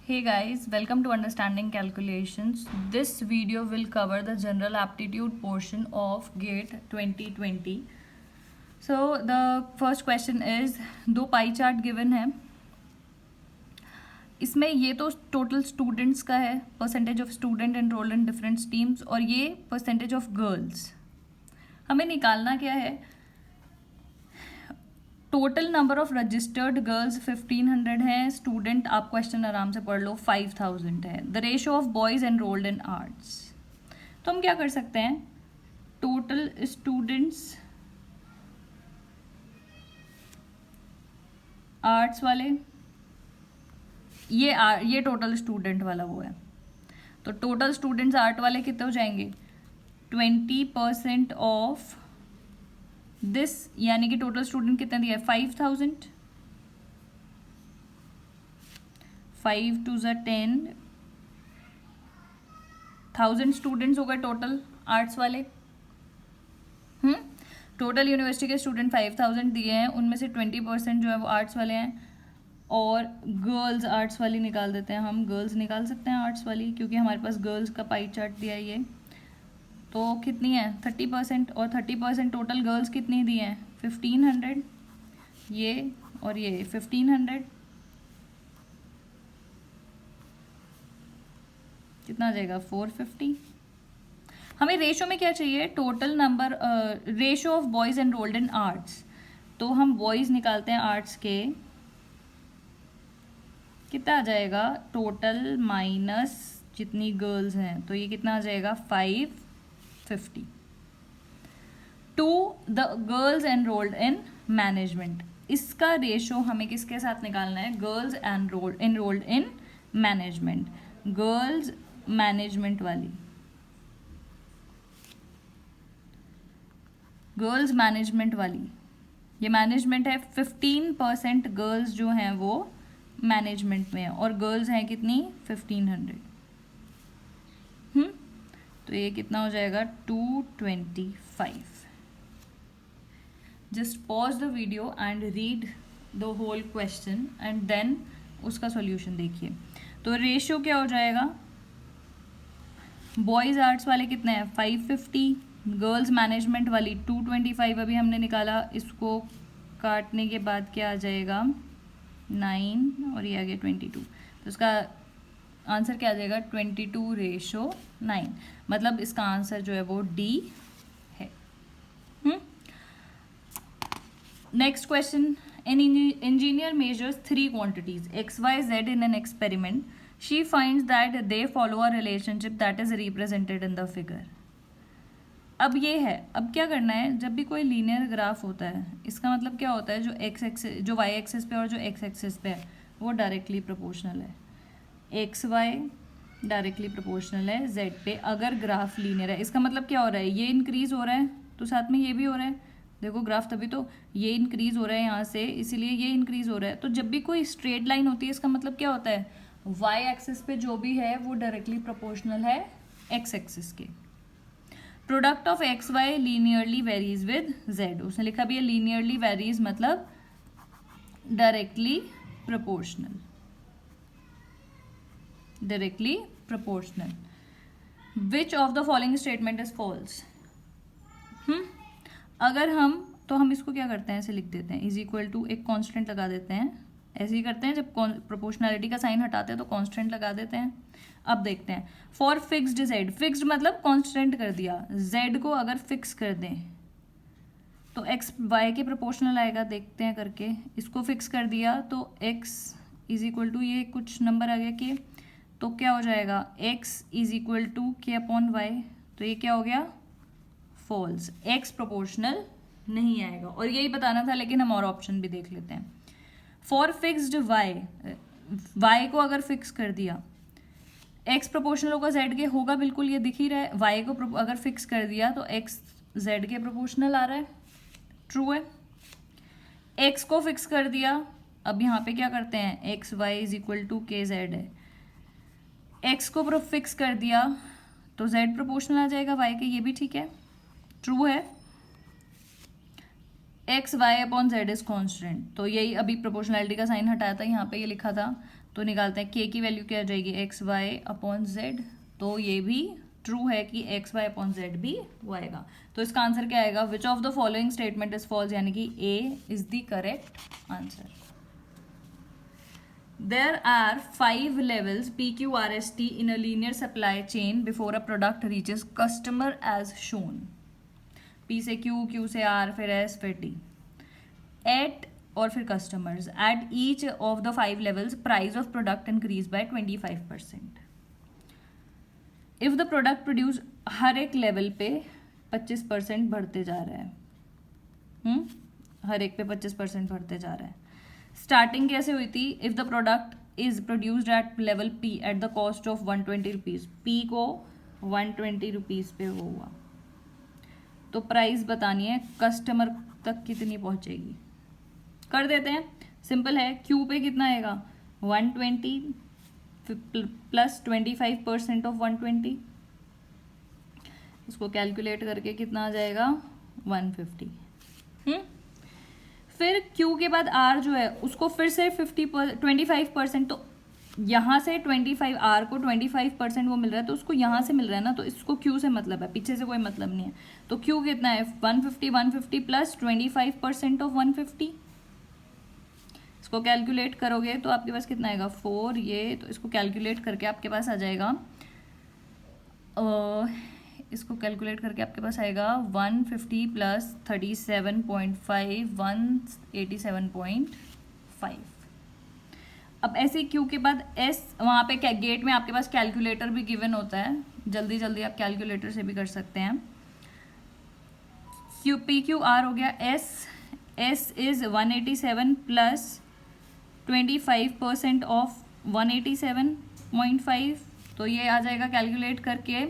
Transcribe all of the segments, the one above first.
Hey guys, welcome to Understanding Calculations. This video will cover the general aptitude portion of GATE 2020. So the first question is, दो pie chart given है. इसमें ये तो total students का है, percentage of student enrolled in different streams, और ये percentage of girls. हमें निकालना क्या है? Total number of registered girls 1500 है. स्टूडेंट, आप क्वेश्चन आराम से पढ़ लो, 5000 है. The ratio of boys enrolled in arts. तो हम क्या कर सकते हैं? टोटल स्टूडेंट्स आर्ट्स वाले, ये टोटल स्टूडेंट वाला वो है. तो टोटल स्टूडेंट्स आर्ट वाले कितने हो जाएंगे? 20% ऑफ दिस, यानी कि टोटल स्टूडेंट कितने दिया है? 5000. 5 2 10, 1000 स्टूडेंट्स हो गए टोटल आर्ट्स वाले. टोटल यूनिवर्सिटी के स्टूडेंट 5000 दिए हैं, उनमें से 20% जो है वो आर्ट्स वाले हैं. और गर्ल्स आर्ट्स वाली निकाल देते हैं. हम गर्ल्स निकाल सकते हैं आर्ट्स वाली, क्योंकि हमारे पास गर्ल्स का पाई चार्ट दिया है ये. तो कितनी है? 30%. और 30% टोटल गर्ल्स कितनी दी हैं? 1500. ये और ये 1500 कितना आ जाएगा? 450. हमें रेशो में क्या चाहिए? Total number, ratio of boys enrolled in arts. तो हम बॉयज निकालते हैं आर्ट्स के, कितना आ जाएगा? टोटल माइनस जितनी गर्ल्स हैं, तो ये कितना आ जाएगा? 550. To the girls enrolled in management. इसका रेशो हमें किसके साथ निकालना है? Girls enrolled in management. Girls management वाली, गर्ल्स मैनेजमेंट वाली, ये मैनेजमेंट है. 15% गर्ल्स जो हैं वो मैनेजमेंट में है, और गर्ल्स हैं कितनी? 1500. तो ये कितना हो जाएगा? 225. Just pause the video and read the whole question and then उसका सॉल्यूशन देखिए. तो रेशियो क्या हो जाएगा? बॉयज आर्ट्स वाले कितने हैं? 550. गर्ल्स मैनेजमेंट वाली 225 अभी हमने निकाला. इसको काटने के बाद क्या आ जाएगा? 9, और ये आ गया 22. तो इसका आंसर क्या आ जाएगा? 22:9. मतलब इसका आंसर जो है वो डी है. Next question. An engineer measures 3 quantities x, y, z in an experiment. She finds that they follow a relationship that is represented in the figure. अब ये है, अब क्या करना है? जब भी कोई लीनियर ग्राफ होता है, इसका मतलब क्या होता है? जो x एक्सिस, जो y एक्सिस पे और जो x एक्सिस पे है, वो डायरेक्टली प्रोपोर्शनल है. एक्स वाई डायरेक्टली प्रोपोर्शनल है z पे, अगर ग्राफ लीनियर है. इसका मतलब क्या हो रहा है? ये इंक्रीज हो रहा है तो साथ में ये भी हो रहा है. देखो ग्राफ, तभी तो ये इंक्रीज हो रहा है यहाँ से, इसीलिए ये इंक्रीज हो रहा है. तो जब भी कोई स्ट्रेट लाइन होती है, इसका मतलब क्या होता है? y एक्सिस पे जो भी है वो डायरेक्टली प्रोपोर्शनल है x एक्सिस के. Product of x y linearly varies with z. उसने लिखा भी है लीनियरली वेरीज, मतलब directly proportional. Directly proportional. Which of the following statement is false? अगर हम इसको क्या करते हैं? ऐसे लिख देते हैं, इज इक्वल टू, एक कांस्टेंट लगा देते हैं. ऐसे ही करते हैं, जब प्रोपोर्शनैलिटी का साइन हटाते हैं तो कांस्टेंट लगा देते हैं. अब देखते हैं. फॉर फिक्स्ड जेड, फिक्स्ड मतलब कांस्टेंट कर दिया. जेड को अगर फिक्स कर दें तो एक्स वाई के प्रोपोर्शनल आएगा. देखते हैं करके. इसको फिक्स कर दिया तो एक्स इज इक्वल टू, ये कुछ नंबर आ गया के, तो क्या हो जाएगा? एक्स इज इक्वल टू के अपॉन वाई. तो ये क्या हो गया? फॉल्स. एक्स प्रोपोर्शनल नहीं आएगा. और यही बताना था, लेकिन हम और ऑप्शन भी देख लेते हैं. फॉर फिक्स्ड वाई, वाई को अगर फिक्स कर दिया, एक्स प्रोपोर्शनल होगा जेड के, होगा बिल्कुल, ये दिख ही रहा है. वाई को अगर फिक्स कर दिया तो एक्स जेड के प्रोपोर्शनल आ रहा है. ट्रू है. एक्स को फिक्स कर दिया, अब यहाँ पे क्या करते हैं? X y is equal to k z है. एक्स को फिक्स कर दिया तो जेड प्रोपोर्शनल आ जाएगा वाई के, ये भी ठीक है, ट्रू है. X y upon z is constant, तो यही अभी प्रोपोर्शनैलिटी का साइन हटाया था, यहाँ पे ये लिखा था तो निकालते हैं, के की वैल्यू क्या आ जाएगी, एक्स वाई अपॉन जेड। तो ये भी ट्रू है कि एक्स वाई अपॉन जेड भी वो आएगा। तो इसका आंसर क्या आएगा, which of the following statement is false, यानी कि A is the correct answer. There are 5 levels PQRST in a linear supply chain before a product reaches customer as shown. P से Q, Q से R, फिर S, फिर T. At और फिर customers. At each of the 5 levels, price of product increase by 25%. If the product produce हर एक level पे 25% बढ़ते जा रहा है, हर एक पे 25% बढ़ते जा रहा है। स्टार्टिंग कैसे हुई थी, if the product is produced at level P at the cost of 120 rupees, P को 120 रुपीज पे हुआ, तो प्राइस बतानी है कस्टमर तक कितनी पहुंचेगी। कर देते हैं, सिंपल है, क्यू पे कितना आएगा 120 प्लस 25% ऑफ 120, इसको कैलकुलेट करके कितना आ जाएगा 150। फिर Q के बाद R जो है उसको फिर से 25%, तो यहाँ से 25 R को 25% वो मिल रहा है, तो उसको यहाँ से मिल रहा है ना, तो इसको Q से मतलब है, पीछे से कोई मतलब नहीं है। तो Q कितना है 150 प्लस 25% ऑफ 150, इसको कैलकुलेट करोगे तो आपके पास कितना आएगा 4, ये तो इसको कैलकुलेट करके आपके पास आ जाएगा, इसको कैलकुलेट करके आपके पास आएगा 150 प्लस 37.5 187.5। अब ऐसे क्यू के बाद एस, वहाँ पे गेट में आपके पास कैलकुलेटर भी गिवन होता है, जल्दी जल्दी आप कैलकुलेटर से भी कर सकते हैं। क्यू पी क्यू आर हो गया, S S is 187 plus 25% of 187.5, तो ये आ जाएगा कैलकुलेट करके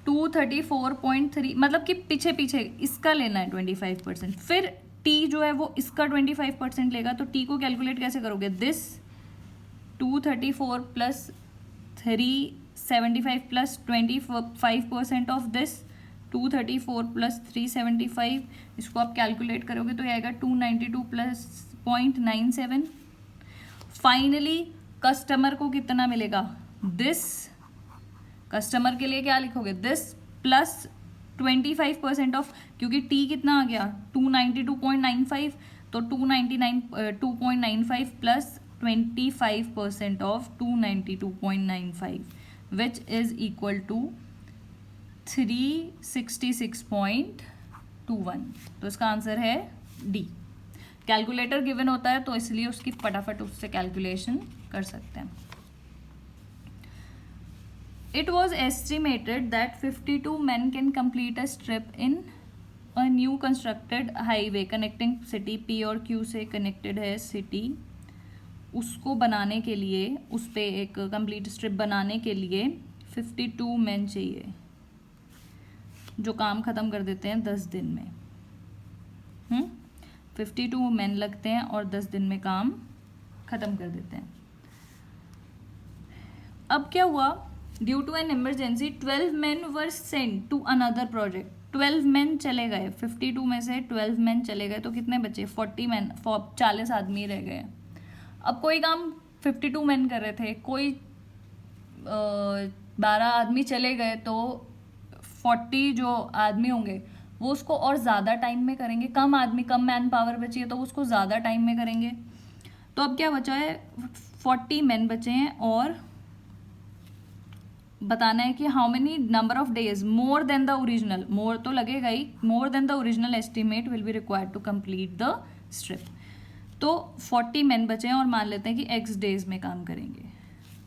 234.3, मतलब कि पीछे पीछे इसका लेना है 25%। फिर टी जो है वो इसका 25% लेगा, तो टी को कैलकुलेट कैसे करोगे, this 234 plus 375 plus 25% of this 234 plus 375, इसको आप कैलकुलेट करोगे तो ये आएगा 292 प्लस 0.97। फाइनली कस्टमर को कितना मिलेगा, दिस, कस्टमर के लिए क्या लिखोगे, दिस प्लस 25% ऑफ, क्योंकि टी कितना आ गया 292.95, तो 2.95 plus 25% of 292.95 which is equal to 366.21। तो इसका आंसर है डी। कैलकुलेटर गिवन होता है तो इसलिए उसकी फटाफट उससे कैलकुलेशन कर सकते हैं। It was estimated that 52 men can complete a strip in a new constructed highway connecting city P और Q से connected है city, उसको बनाने के लिए, उस पे एक complete strip बनाने के लिए 52 men चाहिए, जो काम ख़त्म कर देते हैं 10 दिन में। 52 men लगते हैं और 10 दिन में काम ख़त्म कर देते हैं। अब क्या हुआ, due to an emergency 12 men were sent to another project. 12 men चले गए, 52 में से 12 men चले गए, तो कितने बचे 40 men, 40 आदमी रह गए। अब कोई काम 52 men कर रहे थे, कोई 12 आदमी चले गए, तो 40 जो आदमी होंगे वो उसको और ज़्यादा टाइम में करेंगे, कम आदमी, कम मैन पावर बची है तो उसको ज़्यादा टाइम में करेंगे। तो अब क्या बचा है, 40 men बचे हैं और बताना है कि how many number of days more than the original, more तो लगेगा ही, more than the original estimate will be required to complete the strip. तो 40 men बचे हैं और मान लेते हैं कि x डेज में काम करेंगे,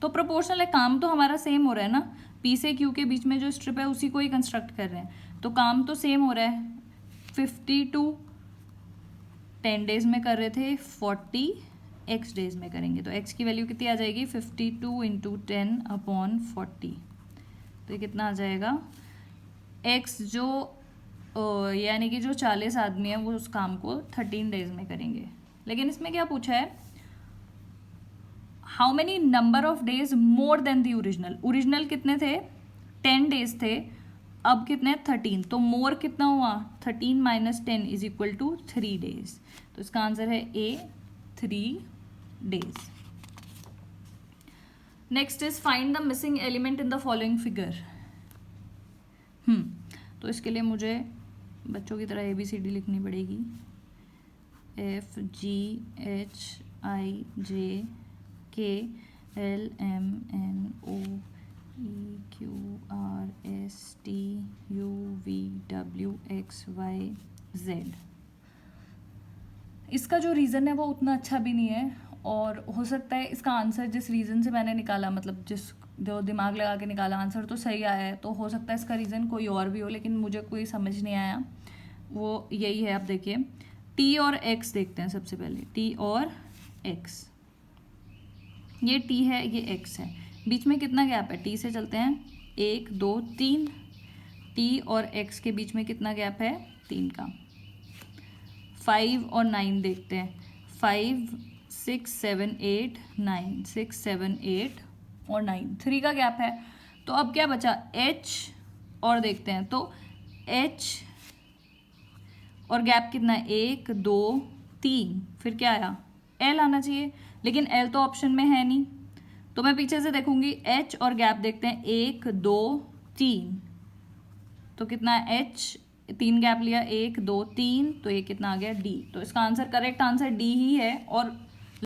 तो प्रोपोर्शनल है, काम तो हमारा सेम हो रहा है ना, P से Q के बीच में जो स्ट्रिप है उसी को ही कंस्ट्रक्ट कर रहे हैं, तो काम तो सेम हो रहा है। 52 10 डेज में कर रहे थे, 40 x डेज में करेंगे, तो x की वैल्यू कितनी आ जाएगी 52 इंटू 10/40, तो ये कितना आ जाएगा, x जो यानी कि जो 40 आदमी है वो उस काम को 13 डेज में करेंगे। लेकिन इसमें क्या पूछा है, how many number of days more then the original, original कितने थे 10 डेज थे, अब कितने 13, तो मोर कितना हुआ 13 - 10 इज इक्वल टू 3 डेज। तो इसका आंसर है A 3 days. Next is find the missing element in the following figure. तो इसके लिए मुझे बच्चों की तरह ABCD लिखनी पड़ेगी. FGHIJKLMNOPQRSTUVWXYZ. इसका जो रीज़न है वो उतना अच्छा भी नहीं है, और हो सकता है इसका आंसर जिस रीज़न से मैंने निकाला, मतलब जो दिमाग लगा के निकाला, आंसर तो सही आया है, तो हो सकता है इसका रीज़न कोई और भी हो, लेकिन मुझे कोई समझ नहीं आया. वो यही है. आप देखिए T और X देखते हैं सबसे पहले. T और X, ये T है, ये X है, बीच में कितना गैप है? T से चलते हैं 1 2 3. T और X के बीच में कितना गैप है? 3 का. 5 और 9 देखते हैं. 5 6 7 8 9, 6 7 8 और 9, 3 का गैप है. तो अब क्या बचा? H और देखते हैं, तो H और गैप कितना है? 1 2 3. फिर क्या आया? L आना चाहिए, लेकिन L तो ऑप्शन में है नहीं, तो मैं पीछे से देखूंगी. H और गैप देखते हैं 1 2 3, तो कितना है? H 3 गैप लिया, 1 2 3, तो ये कितना आ गया? D. तो इसका आंसर, करेक्ट आंसर D ही है. और